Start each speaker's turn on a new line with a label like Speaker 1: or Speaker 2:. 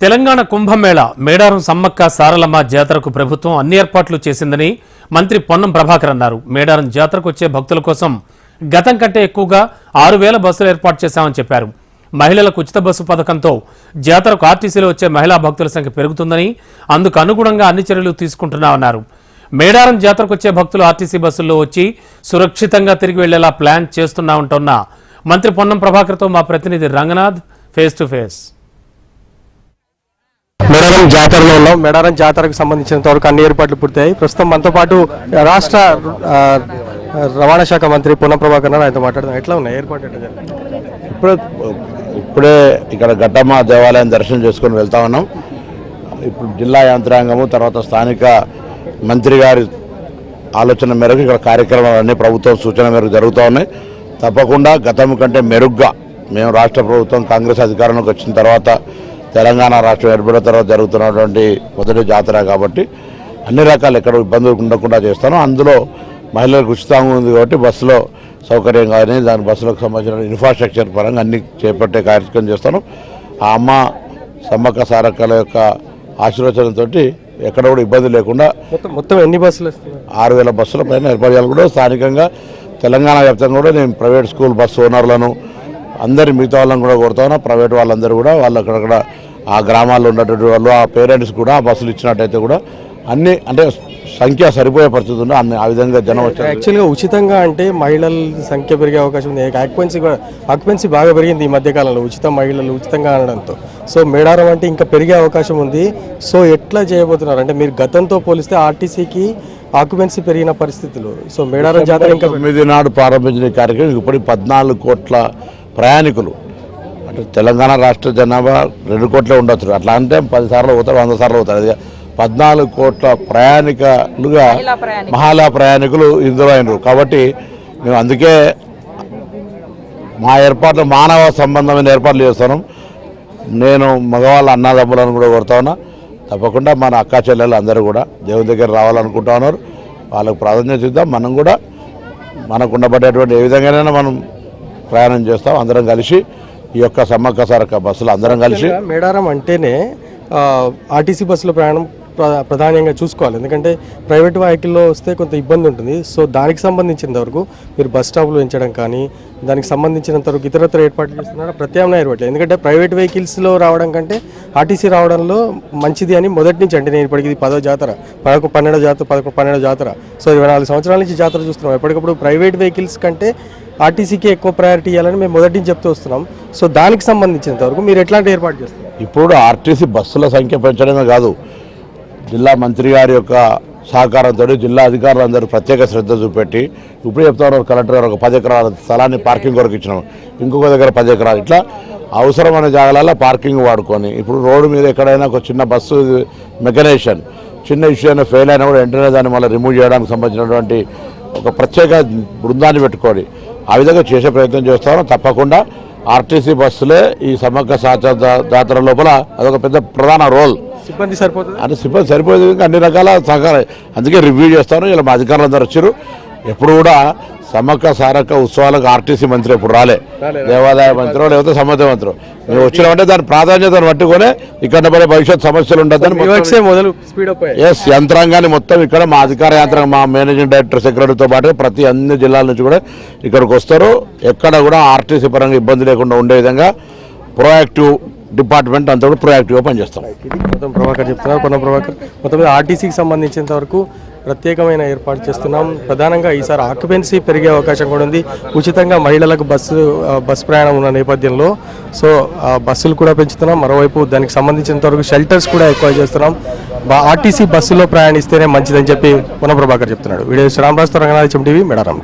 Speaker 1: తెలంగాణ కుంభమేళా మేడారం సమ్మక్క సారలమ్మ జాతరకు ప్రభుత్వం అన్ని ఏర్పాట్లు చేసిందని మంత్రి పొన్నం ప్రభాకర్ అన్నారు. మేడారం జాతరకు వచ్చే భక్తుల కోసం గతం కంటే ఎక్కువగా 6,000 బస్సులు ఏర్పాటు చేశామని చెప్పారు. మహిళలకు ఉచిత బస్సు పథకంతో జాతరకు ఆర్టీసీలో వచ్చే మహిళా భక్తుల సంఖ్య పెరుగుతుందని, అందుకు అనుగుణంగా అన్ని చర్యలు తీసుకుంటున్నామన్నారు. మేడారం జాతరకు వచ్చే భక్తులు ఆర్టీసీ బస్సుల్లో వచ్చి సురక్షితంగా తిరిగి వెళ్లేలా ప్లాన్ చేస్తున్నామంటున్న మంత్రి పొన్నం ప్రభాకర్తో మా ప్రతినిధి Ranganath face to face.
Speaker 2: Medaram జాతరలో ఉన్నాం. మేడారం జాతరకు సంబంధించినంత వరకు అన్ని ఏర్పాట్లు పూర్తయ్యాయి. ప్రస్తుతం మనతో పాటు రాష్ట్ర రవాణా శాఖ మంత్రి పొన్నం ప్రభాకర్ ఆయనతో మాట్లాడదాం. ఎట్లా ఉన్నాయి ఏర్పాటు?
Speaker 3: ఇప్పుడే ఇక్కడ ఘట్టమ్మ దేవాలయం దర్శనం చేసుకొని వెళ్తా ఉన్నాం. ఇప్పుడు జిల్లా యంత్రాంగము తర్వాత స్థానిక మంత్రి గారి ఆలోచన మేరకు ఇక్కడ కార్యక్రమాలన్నీ ప్రభుత్వం సూచన మేరకు జరుగుతూ ఉన్నాయి. తప్పకుండా గతం కంటే మెరుగ్గా మేము రాష్ట్ర ప్రభుత్వం కాంగ్రెస్ అధికారంలోకి వచ్చిన తర్వాత తెలంగాణ రాష్ట్రం ఏర్పడిన తర్వాత జరుగుతున్నటువంటి మొదటి జాతర కాబట్టి అన్ని రకాలు ఎక్కడ ఇబ్బందులు ఉండకుండా చేస్తాను. అందులో మహిళలకు ఉచితంగా ఉంది కాబట్టి బస్సులో సౌకర్యం కానీ దాని బస్సులకు సంబంధించిన ఇన్ఫ్రాస్ట్రక్చర్ పరంగా అన్ని చేపట్టే కార్యక్రమం చేస్తాను. ఆ అమ్మ సమ్మక్క సారక్కల యొక్క ఆశీర్వచనంతో ఎక్కడ కూడా ఇబ్బంది లేకుండా
Speaker 2: మొత్తం ఎన్ని బస్సులు
Speaker 3: 6,000 బస్సుల పైన ఏర్పాటు చేయాలి. కూడా స్థానికంగా తెలంగాణ వ్యాప్తంగా కూడా నేను ప్రైవేట్ స్కూల్ బస్సు ఓనర్లను అందరి మిగతా వాళ్ళని కూడా కోరుతా ఉన్నా. ప్రైవేట్ వాళ్ళందరూ కూడా వాళ్ళు అక్కడక్కడ ఆ గ్రామాల్లో ఉన్నటువంటి వాళ్ళు ఆ పేరెంట్స్ కూడా ఆ బస్సులు ఇచ్చినట్టయితే కూడా అన్ని అంటే సంఖ్య సరిపోయే పరిస్థితి ఉంది. అన్ని ఆ విధంగా జనం వచ్చారు.
Speaker 2: యాక్చువల్గా ఉచితంగా అంటే మహిళల సంఖ్య పెరిగే అవకాశం ఉంది. ఆక్యుపెన్సీ బాగా పెరిగింది ఈ మధ్యకాలంలో మహిళలు ఉచితంగా అనడంతో. సో మేడారం అంటే ఇంకా పెరిగే అవకాశం ఉంది. సో ఎట్లా చేయబోతున్నారు అంటే మీరు గతంతో పోలిస్తే ఆర్టీసీకి ఆక్యుపెన్సీ పెరిగిన పరిస్థితులు. సో మేడారం జాతర ఇంకా
Speaker 3: 9 నాడు ప్రారంభించిన కార్యక్రమం ఇప్పుడు 14 కోట్ల ప్రయాణికులు అంటే తెలంగాణ రాష్ట్ర జనాభా 2 కోట్లే ఉండొచ్చు. అట్లా అంటే 10 సార్లు పోతారు, 100 సార్లు పోతారు. అది 14 కోట్ల ప్రయాణికులుగా మహిళా ప్రయాణికులు ఇందులో అయినారు. కాబట్టి మేము అందుకే మా ఏర్పాట్లు మానవ సంబంధమైన ఏర్పాట్లు చేస్తున్నాం. నేను మగవాళ్ళ అన్నదమ్ములను కూడా కోరుతా ఉన్నా. తప్పకుండా మన అక్కా చెల్లెలు అందరూ కూడా దేవుని దగ్గర రావాలనుకుంటా ఉన్నారు. వాళ్ళకు ప్రాధాన్యత ఇద్దాం. మనం కూడా మనకు ఉండబడేటువంటి ఏ విధంగానైనా మనం ప్రయాణం చేస్తాం. అందరం కలిసి ఈ యొక్క సమ్మక్క సారక్క బస్సులు అందరం కలిసి.
Speaker 2: మేడారం అంటేనే ఆర్టీసీ బస్సులో ప్రయాణం ప్రధానంగా చూసుకోవాలి. ఎందుకంటే ప్రైవేట్ వెహికల్లో వస్తే కొంత ఇబ్బంది ఉంటుంది. సో దానికి సంబంధించినంత వరకు మీరు బస్ స్టాప్లు పెంచడం కానీ దానికి సంబంధించినంత వరకు ఇతరత్ర ఏర్పాట్లు చేస్తున్నారా? ప్రత్యామ్నాయ ఏర్పాట్లు. ఎందుకంటే ప్రైవేట్ వెహికల్స్లో రావడం కంటే ఆర్టీసీ రావడంలో మంచిది అని మొదటి నుంచి అంటే నేను ఇప్పటికి 10వ జాతర 12 జాతర. సో 24 సంవత్సరాల నుంచి జాతర చూస్తున్నాం. ఎప్పటికప్పుడు ప్రైవేట్ వెహికల్స్ కంటే ఆర్టీసీకి ఎక్కువ ప్రయారిటీ ఇవ్వాలని మేము మొదటి నుంచి చెప్తూ వస్తున్నాం. సో దానికి సంబంధించినంత వరకు మీరు ఎట్లాంటి ఏర్పాటు చేస్తారు?
Speaker 3: ఇప్పుడు ఆర్టీసీ బస్సుల సంఖ్య పెంచడమే కాదు, జిల్లా మంత్రి గారి యొక్క సహకారంతో జిల్లా అధికారులు అందరూ ప్రత్యేక శ్రద్ధ చూపెట్టి ఇప్పుడు చెప్తా ఉన్నారు. కలెక్టర్ గారు ఒక 10 ఎకరాల స్థలాన్ని పార్కింగ్ కొరకు ఇచ్చినాం. ఇంకొక దగ్గర 10 ఎకరాలు ఇట్లా అవసరమైన జాగాలలో పార్కింగ్ వాడుకొని ఇప్పుడు రోడ్డు మీద ఎక్కడైనా ఒక చిన్న బస్సు మెకనైజేషన్ చిన్న ఇష్యూ అయినా ఫెయిల్ అయినా కూడా వెంటనే దాన్ని మళ్ళీ రిమూవ్ చేయడానికి సంబంధించినటువంటి ఒక ప్రత్యేక బృందాన్ని పెట్టుకొని ఆ విధంగా చేసే ప్రయత్నం చేస్తాను. తప్పకుండా ఆర్టీసీ బస్సులే ఈ సమ్మక్క జాతర లోపల అదొక పెద్ద ప్రధాన రోల్.
Speaker 2: సిబ్బంది సరిపోతుంది
Speaker 3: అంటే సిబ్బంది సరిపోతుంది. అన్ని రకాల సహకారం అందుకే రివ్యూ చేస్తాను. ఇలా మా అధికారులు అందరూ వచ్చారు. ఎప్పుడు కూడా సమ్మక్క సారక్క ఉత్సవాలకు ఆర్టీసీ మంత్రి ఎప్పుడు రాలే, దేవాదాయ మంత్రి లేకపోతే సంబంధ మంత్రి మేము వచ్చినామంటే దాని ప్రాధాన్యతను పట్టుకునే ఇక్కడ పడే భవిష్యత్ సమస్యలు ఉండద్దని యంత్రాంగాన్ని మొత్తం ఇక్కడ మా అధికార యంత్రాంగం మా మేనేజింగ్ డైరెక్టర్ సెక్రటరీతో పాటు ప్రతి అన్ని జిల్లాల నుంచి కూడా ఇక్కడికి వస్తారు. ఎక్కడ కూడా ఆర్టీసీ పరంగా ఇబ్బంది లేకుండా ఉండే విధంగా ప్రొయాక్టివ్ డిపార్ట్మెంట్ అంతా కూడా ప్రొయాక్టివ్గా పనిచేస్తాం.
Speaker 2: మొత్తం ప్రభాకర్ చెప్తున్నారు. పొన్నం ప్రభాకర్ మొత్తం మీద ఆర్టీసీకి సంబంధించినంత వరకు ప్రత్యేకమైన ఏర్పాటు చేస్తున్నాం. ప్రధానంగా ఈసారి ఆక్యుపెన్సీ పెరిగే అవకాశం కూడా ఉంది. ఉచితంగా మహిళలకు బస్సు ప్రయాణం ఉన్న నేపథ్యంలో సో బస్సులు కూడా పెంచుతున్నాం. మరోవైపు దానికి సంబంధించినంత వరకు షెల్టర్స్ కూడా ఎక్కువ చేస్తున్నాం. ఆర్టీసీ బస్సులో ప్రయాణిస్తేనే మంచిదని చెప్పి పొన్నం ప్రభాకర్ చెప్తున్నాడు. వీడియో శ్రీరామరాజుతో రంగనాథ్, టీవీ, మేడారం.